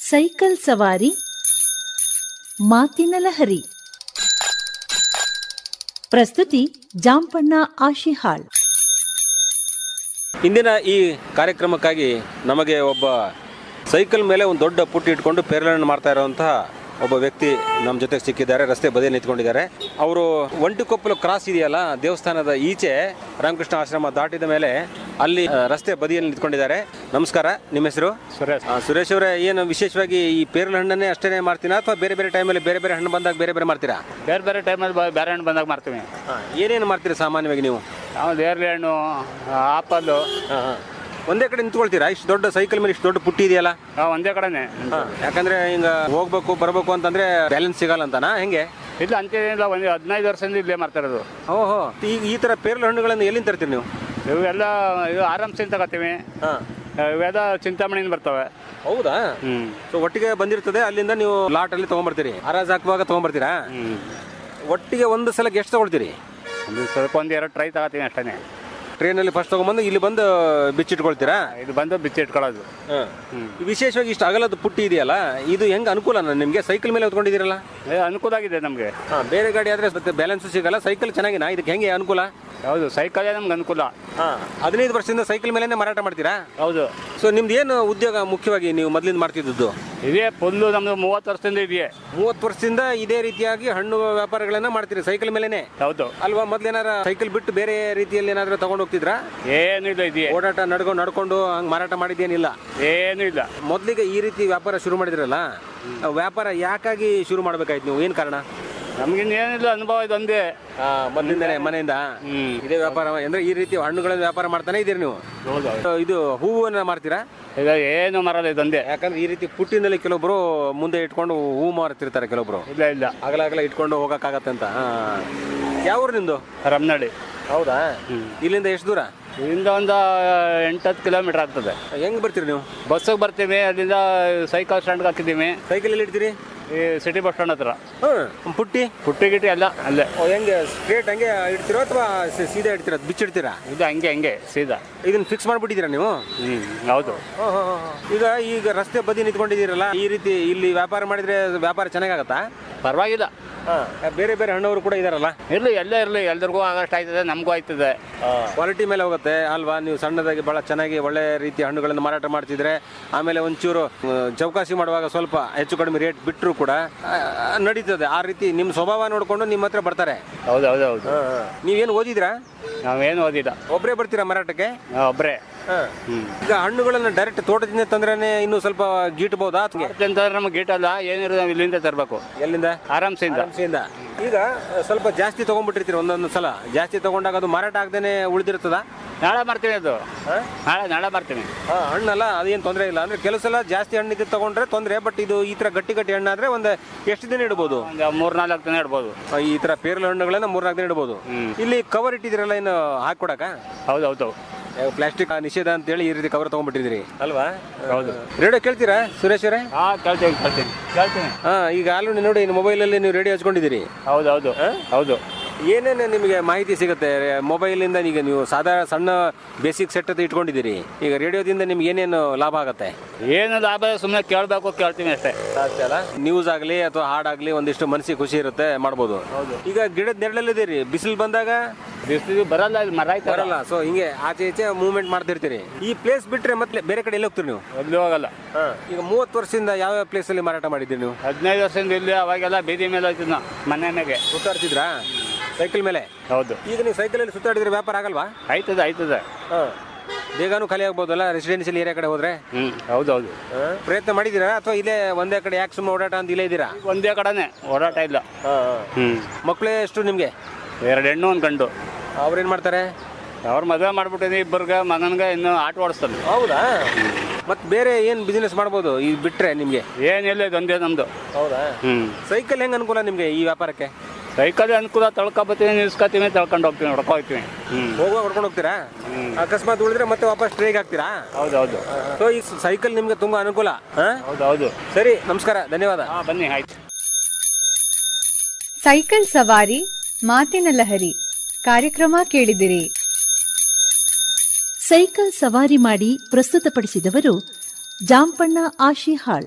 Cycle ಸವಾರಿ ಮಾತಿನ ಲಹರಿ. ಪ್ರಸ್ತುತಿ ಜಾಂಪಣ್ಣ ಆಶಿಹಾಳ್. ಇಂದಿನ ಈ ಕಾರ್ಯಕ್ರಮಕ್ಕಾಗಿ ನಮಗೆ ಒಬ್ಬ ಸೈಕಲ್ ಮೇಲೆ ಒಂದು ದೊಡ್ಡ ಪುಟ್ಟಿ ಇಟ್ಕೊಂಡು ಪೇರಲನ್ನು ಮಾಡ್ತಾ ಇರುವಂತಹ ಒಬ್ಬ ವ್ಯಕ್ತಿ ನಮ್ಮ ಜೊತೆಗೆ ಸಿಕ್ಕಿದ್ದಾರೆ. ರಸ್ತೆ ಬದಿಯಲ್ಲಿ ನಿಂತ್ಕೊಂಡಿದ್ದಾರೆ. ಅವರು ಒಂಟಿಕೊಪ್ಪಲು ಕ್ರಾಸ್ ಇದೆಯಲ್ಲ, ದೇವಸ್ಥಾನದ ಈಚೆ ರಾಮಕೃಷ್ಣ ಆಶ್ರಮ ದಾಟಿದ ಮೇಲೆ ಅಲ್ಲಿ ರಸ್ತೆ ಬದಿಯಲ್ಲಿ ನಿಂತ್ಕೊಂಡಿದ್ದಾರೆ. ನಮಸ್ಕಾರ, ನಿಮ್ಮ ಹೆಸರು? ಸುರೇಶ್. ಸುರೇಶ್ ಅವರೇ, ಏನು ವಿಶೇಷವಾಗಿ ಈ ಪೇರಲ ಹಣ್ಣನ್ನೇ ಅಷ್ಟೇ ಮಾಡ್ತೀರಾ ಅಥವಾ ಬೇರೆ ಬೇರೆ ಟೈಮಲ್ಲಿ ಬೇರೆ ಬೇರೆ ಹಣ್ಣು ಬಂದಾಗ ಬೇರೆ ಬೇರೆ ಮಾಡ್ತೀರಾ? ಬೇರೆ ಬೇರೆ ಟೈಮಲ್ಲಿ ಬೇರೆ ಹಣ್ಣು ಬಂದಾಗ ಮಾಡ್ತೀವಿ. ಏನೇನು ಮಾಡ್ತೀರಾ ಸಾಮಾನ್ಯವಾಗಿ ನೀವು? ನಾವು ನೇರಳೆ ಹಣ್ಣು, ಆಪಲ್ಲು. ಒಂದೇ ಕಡೆ ನಿಂತ್ಕೊಳ್ತೀರಾ? ಇಷ್ಟು ದೊಡ್ಡ ಸೈಕಲ್ ಮೇಲೆ ಇಷ್ಟು ದೊಡ್ಡ ಪುಟ್ಟಿ ಇದೆಯಲ್ಲ? ಒಂದೇ ಕಡೆನೆ. ಯಾಕಂದ್ರೆ ಹಿಂಗ ಹೋಗ್ಬೇಕು ಬರಬೇಕು ಅಂತಂದ್ರೆ ಬ್ಯಾಲೆನ್ಸ್ ಸಿಗಲ್ಲ ಅಂತನಾ? ಹೆಂಗೆ? ಇಲ್ಲ ಅಂತೇನಿಲ್ಲ, ಒಂದು 15 ವರ್ಷದಿಂದ ಇಲ್ಲೇ ಮಾಡ್ತಾ ಇರೋದು. ಓಹೋ, ಈಗ ಈ ತರ ಪೇರಲ ಹಣ್ಣುಗಳನ್ನು ಎಲ್ಲಿಂದ ತರ್ತೀರಿ ನೀವು? ಇವೆಲ್ಲ ಇದು ಆರಾಮ್ಸಿಂದ ತಗೋತೀವಿ. ಇವೆಲ್ಲ ಚಿಂತಾಮಣಿಯಿಂದ ಬರ್ತವೆ. ಹೌದಾ? ಸೊ ಒಟ್ಟಿಗೆ ಬಂದಿರ್ತದೆ, ಅಲ್ಲಿಂದ ನೀವು ಲಾಟ್ ಅಲ್ಲಿ ತಗೊಂಡ್ಬರ್ತೀರಿ, ಹರಾಜ್ ಹಾಕುವಾಗ ತಗೊಂಡ್ಬರ್ತೀರಾ? ಒಟ್ಟಿಗೆ ಒಂದು ಸಲಕ್ಕೆ ಎಷ್ಟು ತಗೊಳ್ತೀರಿ? ಸ್ವಲ್ಪ ಒಂದು 2 ಟ್ರೈ ತಗೋತೀವಿ ಅಷ್ಟೇ. ಟ್ರೈನಲ್ಲಿ ಫಸ್ಟ್ ತಗೊಂಡ್ಬಂದು ಇಲ್ಲಿ ಬಂದು ಬಿಚ್ಚಿಟ್ಕೊಳ್ತೀರಾ? ಇದು ಬಂದು ಬಿಚ್ಚಿಟ್ಕೊಳ್ಳೋದು. ವಿಶೇಷವಾಗಿ ಇಷ್ಟು ಅಗಲದ ಪುಟ್ಟಿ ಇದೆಯಲ್ಲ, ಇದು ಹೆಂಗ್ ಅನುಕೂಲ ನಿಮ್ಗೆ? ಸೈಕಲ್ ಮೇಲೆ ಹೊತ್ಕೊಂಡಿದ್ದೀರಲ್ಲ? ಅನುಕೂಲ ಆಗಿದೆ ನಮಗೆ. ಬೇರೆ ಗಾಡಿ ಆದ್ರೆ ಬ್ಯಾಲೆನ್ಸ್ ಸಿಗಲ್ಲ, ಸೈಕಲ್ ಚೆನ್ನಾಗಿನ, ಇದಕ್ಕೆ ಹೆಂಗೆ ಅನುಕೂಲ? ಹೌದು, ಸೈಕಲೇ ನಮ್ಗೆ ಅನುಕೂಲ. 15 ವರ್ಷದಿಂದ ಸೈಕಲ್ ಮೇಲೆನೆ ಮಾರಾಟ ಮಾಡ್ತೀರಾ? ಹೌದು. ಸೊ ನಿಮ್ದು ಏನು ಉದ್ಯೋಗ ಮುಖ್ಯವಾಗಿ ನೀವು ಮೊದಲಿಂದ ಮಾಡ್ತಿದ್ದು? ಇದೇ ಫುಲ್ಲು ನಮ್ದು 30 ವರ್ಷದಿಂದ ಇದೆಯೇ. 30 ವರ್ಷದಿಂದ ಇದೇ ರೀತಿಯಾಗಿ ಹಣ್ಣು ವ್ಯಾಪಾರಗಳನ್ನ ಮಾಡ್ತೀರಿ ಸೈಕಲ್ ಮೇಲೆನೆ? ಹೌದು. ಅಲ್ವಾ? ಮೊದ್ಲೇನಾರ ಸೈಕಲ್ ಬಿಟ್ಟು ಬೇರೆ ರೀತಿಯಲ್ಲಿ ಏನಾದ್ರು ತಗೊಂಡು ಹೋಗ್ತಿದ್ರಾ? ಏನು ಇಲ್ಲ, ಇದೆಯೇ ಓಡಾಟ ನಡ್ಕೊಂಡು ಹಂಗ್ ಮಾರಾಟ ಮಾಡಿದ್ದೇನಿಲ್ಲ? ಏನು ಇಲ್ಲ. ಮೊದ್ಲಿಗೆ ಈ ರೀತಿ ವ್ಯಾಪಾರ ಶುರು ಮಾಡಿದ್ರಲ್ಲ, ವ್ಯಾಪಾರ ಯಾಕಾಗಿ ಶುರು ಮಾಡ್ಬೇಕಾಯ್ತು ನೀವು? ಏನ್ ಕಾರಣ? ನಮ್ಗಿನ್ನೇನಿಲ್ಲ, ಅನುಭವ ಇದೊಂದೇ. ಮೊದಲಿಂದನೇ ಮನೆಯಿಂದ ಇದೇ ವ್ಯಾಪಾರ ಅಂದ್ರೆ ಈ ರೀತಿ ಹಣ್ಣುಗಳ ವ್ಯಾಪಾರ ಮಾಡ್ತಾನೆ ಇದೀರಿ ನೀವು? ಇದು ಹೂವನ್ನ ಮಾಡ್ತೀರಾ? ಇಲ್ಲ, ಏನು ಮರಲ್ಲ, ಇದೊಂದೇ. ಯಾಕಂದ್ರೆ ಈ ರೀತಿ ಪುಟ್ಟಿನಲ್ಲಿ ಕೆಲವೊಬ್ರು ಮುಂದೆ ಇಟ್ಕೊಂಡು ಹೂ ಮಾರ್ತಿರ್ತಾರೆ, ಕೆಲವೊಬ್ರು ಇಲ್ಲ ಅಗಲ ಇಟ್ಕೊಂಡು ಹೋಗಕ್ಕಾಗತ್ತೆ ಅಂತ. ಯಾವ ಊರು ನಿಮ್ದು? ರಮ್ನಳ್ಳಿ. ಹೌದಾ? ಇಲ್ಲಿಂದ ಎಷ್ಟು ದೂರ? ಇಲ್ಲಿಂದ ಒಂದು 8-10 ಕಿಲೋಮೀಟರ್ ಆಗ್ತದೆ. ಹೆಂಗ್ ಬರ್ತೀರಿ ನೀವು? ಬಸ್ಸಿಗೆ ಬರ್ತೀವಿ, ಅಲ್ಲಿಂದ ಸೈಕಲ್ ಸ್ಟ್ಯಾಂಡ್ಗೆ ಹಾಕಿದ್ದೀವಿ. ಸೈಕಲ್ ಎಲ್ಲಿ ಇಡ್ತೀರಿ? ಈ ಸಿಟಿ ಬಸ್ ಸ್ಟ್ಯಾಂಡ್ ಹತ್ರ. ಪುಟ್ಟಿ ಗಿಟ್ಟಿ ಎಲ್ಲ ಅಲ್ಲೇ. ಹೆಂಗೆ ಸ್ಟ್ರೇಟ್ ಹಂಗೆ ಇಡ್ತೀರೋ ಅಥವಾ ಸೀದಾ ಇಡ್ತೀರಾ? ಬಿಚ್ಚಿಡ್ತೀರಾ? ಇದು ಹಂಗೆ ಸೀದಾ. ಇದನ್ನ ಫಿಕ್ಸ್ ಮಾಡ್ಬಿಟ್ಟಿದ್ದೀರಾ ನೀವು? ಹೌದು. ಈಗ ರಸ್ತೆ ಬದಿ ನಿಂತ್ಕೊಂಡಿದ್ದೀರಲ್ಲ, ಈ ರೀತಿ ಇಲ್ಲಿ ವ್ಯಾಪಾರ ಮಾಡಿದ್ರೆ ವ್ಯಾಪಾರ ಚೆನ್ನಾಗಾಗತ್ತಾ? ಪರವಾಗಿಲ್ಲ. ಬೇರೆ ಬೇರೆ ಹಣ್ಣವರು ಕೂಡ ಇದಾರಲ್ಲ? ಇರಲಿ, ಎಲ್ರಿಗೂ ಆಗಷ್ಟು ಆಯ್ತದೆ, ನಮಗೂ ಆಯ್ತದೆ. ಕ್ವಾಲಿಟಿ ಮೇಲೆ ಹೋಗುತ್ತೆ ಅಲ್ವಾ? ನೀವು ಸಣ್ಣದಾಗಿ ಬಹಳ ಚೆನ್ನಾಗಿ ಒಳ್ಳೆ ರೀತಿಯ ಹಣ್ಣುಗಳನ್ನು ಮಾರಾಟ ಮಾಡ್ತಿದ್ರೆ, ಆಮೇಲೆ ಒಂಚೂರು ಚೌಕಾಸಿ ಮಾಡುವಾಗ ಸ್ವಲ್ಪ ಹೆಚ್ಚು ಕಡಿಮೆ ರೇಟ್ ಬಿಟ್ಟರು ಕೂಡ ನಡೀತದೆ. ಆ ರೀತಿ ನಿಮ್ಮ ಸ್ವಭಾವ ನೋಡ್ಕೊಂಡು ನಿಮ್ಮ ಹತ್ರ ಬರ್ತಾರೆ. ಹೌದು. ನೀವೇನು ಓದಿದ್ರಾ? ನಾವೇನು ಓದಿಲ್ಲ. ಒಬ್ಬರೇ ಬರ್ತೀರಾ ಮಾರಾಟಕ್ಕೆ? ಒಬ್ಬರೇ. ಈಗ ಹಣ್ಣುಗಳನ್ನ ಡೈರೆಕ್ಟ್ ತೋಟದಿಂದ ತಂದ್ರೆ ಇನ್ನೂ ಸ್ವಲ್ಪ ಗೀಟ್ಬಹುದಾ? ಅಂತಂದ್ರೆ ನಮ್ಗೆ ಗೀಟಲ್ಲ, ಏನಿರೋದು ನಾವು ಇಲ್ಲಿಂದ ತರಬೇಕು. ಎಲ್ಲಿಂದ? ಆರಾಮ್ಸೆಯಿಂದ. ಈಗ ಸ್ವಲ್ಪ ಜಾಸ್ತಿ ತಗೊಂಡ್ಬಿಟ್ಟಿರ್ತೀರಿ, ಒಂದೊಂದು ಸಲ ಜಾಸ್ತಿ ತಗೊಂಡಾಗ ಅದು ಮಾರಾಟ ಆಗದೇನೆ ಉಳಿದಿರ್ತದ? ನಾಳೆ ಮಾಡ್ತೀನಿ, ಅದು ನಾಳೆ ಮಾಡ್ತೀನಿ. ಹಣ್ಣಲ್ಲ, ಅದೇನು ತೊಂದರೆ ಇಲ್ಲ. ಅಂದ್ರೆ ಕೆಲವು ಸಲ ಜಾಸ್ತಿ ಹಣ್ಣಿದ್ದು ತಗೊಂಡ್ರೆ ತೊಂದರೆ, ಬಟ್ ಇದು ಈ ತರ ಗಟ್ಟಿ ಹಣ್ಣಾದ್ರೆ ಒಂದು ಎಷ್ಟು ದಿನ ಇಡ್ಬೋದು? ಒಂದು 3-4 ದಿನ ಇಡ್ಬೋದು. ಈ ತರ ಪೇರಲ ಹಣ್ಣುಗಳನ್ನ 3-4 ದಿನ ಇಡ್ಬೋದು. ಇಲ್ಲಿ ಕವರ್ ಇಟ್ಟಿದಿರಲ್ಲ, ಇನ್ನು ಹಾಕೊಡಕ? ಹೌದು. ಪ್ಲಾಸ್ಟಿಕ್ ನಿಷೇಧ ಅಂತ ಹೇಳಿ ಈ ರೀತಿ ಕವರ್ ತಗೊಂಡ್ಬಿಟ್ಟಿದ್ರಿ ಅಲ್ವಾ? ಹೌದು. ರೇಡಿಯೋ ಕೇಳ್ತೀರಾ ಸುರೇಶ್ ಅವರೇ? ಕೇಳ್ತೀನಿ. ಈಗ ಆಲ್ರೆಡಿ ನೋಡಿ, ಮೊಬೈಲ್ ಅಲ್ಲಿ ನೀವು ರೇಡಿಯೋ ಹಚ್ಕೊಂಡಿದ್ದೀರಿ. ಹೌದು. ಏನೇನು ನಿಮಗೆ ಮಾಹಿತಿ ಸಿಗುತ್ತೆ ಮೊಬೈಲಿಂದ? ಈಗ ನೀವು ಸಾಧಾರಣ ಸಣ್ಣ ಬೇಸಿಕ್ ಸೆಟ್ ಅಂತ ಇಟ್ಕೊಂಡಿದ್ದೀರಿ, ಈಗ ರೇಡಿಯೋದಿಂದ ನಿಮ್ಗೆ ಏನೇನು ಲಾಭ ಆಗುತ್ತೆ? ಏನು ಲಾಭ? ಸುಮ್ಮನೆ ಕೇಳ್ತೀನಿ ಅಷ್ಟೇ. ನ್ಯೂಸ್ ಆಗಲಿ ಅಥವಾ ಹಾಡಾಗ್ಲಿ ಒಂದಿಷ್ಟು ಮನಸ್ಸಿಗೆ ಖುಷಿ ಇರುತ್ತೆ, ಮಾಡ್ಬೋದು. ಈಗ ಗಿಡದ ನೆರಳಲ್ಲಿದ್ದೀರಿ, ಬಿಸಿಲು ಬಂದಾಗ ಬಿಸಿಲು ಬರಲ್ಲ, ಇಲ್ಲಿ ಮರ ಬರಲ್ಲ. ಸೊ ಹಿಂಗೆ ಆಚೆ ಈಚೆ ಮೂವ್ಮೆಂಟ್ ಮಾಡ್ತಿರ್ತೀರಿ. ಈ ಪ್ಲೇಸ್ ಬಿಟ್ರೆ ಮತ್ತೆ ಬೇರೆ ಕಡೆ ಎಲ್ಲಿ ಹೋಗ್ತೀರಿ ನೀವು? ಎಲ್ಲಿ ಹೋಗಲ್ಲ. ಈಗ 30 ವರ್ಷದಿಂದ ಯಾವ ಪ್ಲೇಸ್ ಅಲ್ಲಿ ಮಾರಾಟ ಮಾಡಿದ್ದೀರಿ ನೀವು? 15 ವರ್ಷದಿಂದ ಇಲ್ಲಿ. ಅವಾಗೆಲ್ಲ ಬೀದಿ ಮೇಲೆ ಹೋಯ್ತಿದ್ ನಾವು, ಮನೆ ಮೇಲೆ ಸುತ್ತಾಡ್ತಿದ್ರಾ ಸೈಕಲ್ ಮೇಲೆ? ಹೌದು. ಈಗ ನೀವು ಸೈಕಲ್ ಅಲ್ಲಿ ಸುತ್ತಾಡಿದ್ರೆ ವ್ಯಾಪಾರ ಆಗಲ್ವಾ? ಆಯ್ತದೆ. ಬೇಗನೂ ಖಾಲಿ ಆಗ್ಬೋದಲ್ಲ ರೆಸಿಡೆನ್ಷಿಯಲ್ ಏರಿಯಾ ಕಡೆ ಹೋದ್ರೆ? ಹೌದು. ಪ್ರಯತ್ನ ಮಾಡಿದ್ದೀರಾ ಅಥವಾ ಇಲ್ಲೇ ಒಂದೇ ಕಡೆ ಯಾಕೆ ಸುಮ್ಮನೆ ಓಡಾಟ ಅಂತ ಇಲ್ಲೇ ಇದ್ದೀರಾ? ಒಂದೇ ಕಡೆನೆ ಓಡಾಟ ಇಲ್ಲ. ಮಕ್ಕಳೇ ಎಷ್ಟು ನಿಮ್ಗೆ? 2 ಹೆಣ್ಣು 1 ಗಂಡು. ಅವ್ರೇನ್ ಮಾಡ್ತಾರೆ? ಅವ್ರು ಮದುವೆ ಮಾಡ್ಬಿಟ್ಟಿದ್ವಿ, ಇಬ್ಬರಿಗೆ ಮಗನ್ಗೆ ಇನ್ನು ಆಟ ಓಡಿಸ್ತಾರೆ. ಹೌದಾ? ಮತ್ತೆ ಬೇರೆ ಏನ್ ಬಿಸ್ನೆಸ್ ಮಾಡ್ಬೋದು ಈ ಬಿಟ್ರೆ ನಿಮ್ಗೆ? ಏನಿಲ್ಲ, ಇದೊಂದೇ ನಮ್ದು. ಹೌದಾ? ಸೈಕಲ್ ಹೆಂಗ್ ಅನುಕೂಲ ನಿಮ್ಗೆ ಈ ವ್ಯಾಪಾರಕ್ಕೆ? ಸೈಕಲ್ ಅನುಕೂಲ, ತಳ್ಕೊಬತ್ತೀವಿ, ನಿಲ್ಸ್ಕೊತೀವಿ, ತಳ್ಕೊಂಡು ಹೋಗ್ತೀವಿ, ಹೊಡ್ಕೊಳ್ತೀವಿ. ಹೋಗುವಾಗ ಹೊಡ್ಕೊಂಡು ಹೋಗ್ತೀರಾ? ಅಕಸ್ಮಾತ್ ಉಳಿದ್ರೆ ಮತ್ತೆ ವಾಪಸ್ ಟ್ರೈಗೆ ಹಾಕ್ತೀರಾ? ಹೌದು. ಸೊ ಈ ಸೈಕಲ್ ನಿಮ್ಗೆ ತುಂಬಾ ಅನುಕೂಲ. ಹೌದು. ಸರಿ, ನಮಸ್ಕಾರ, ಧನ್ಯವಾದ. ಬನ್ನಿ, ಆಯ್ತು. ಸೈಕಲ್ ಸವಾರಿ ಮಾತಿನ ಲಹರಿ ಕಾರ್ಯಕ್ರಮ ಕೇಳಿದಿರಿ. ಸೈಕಲ್ ಸವಾರಿ ಮಾಡಿ ಪ್ರಸ್ತುತಪಡಿಸಿದವರು ಜಾಂಪಣ್ಣ ಆಶಿಹಾಳ್.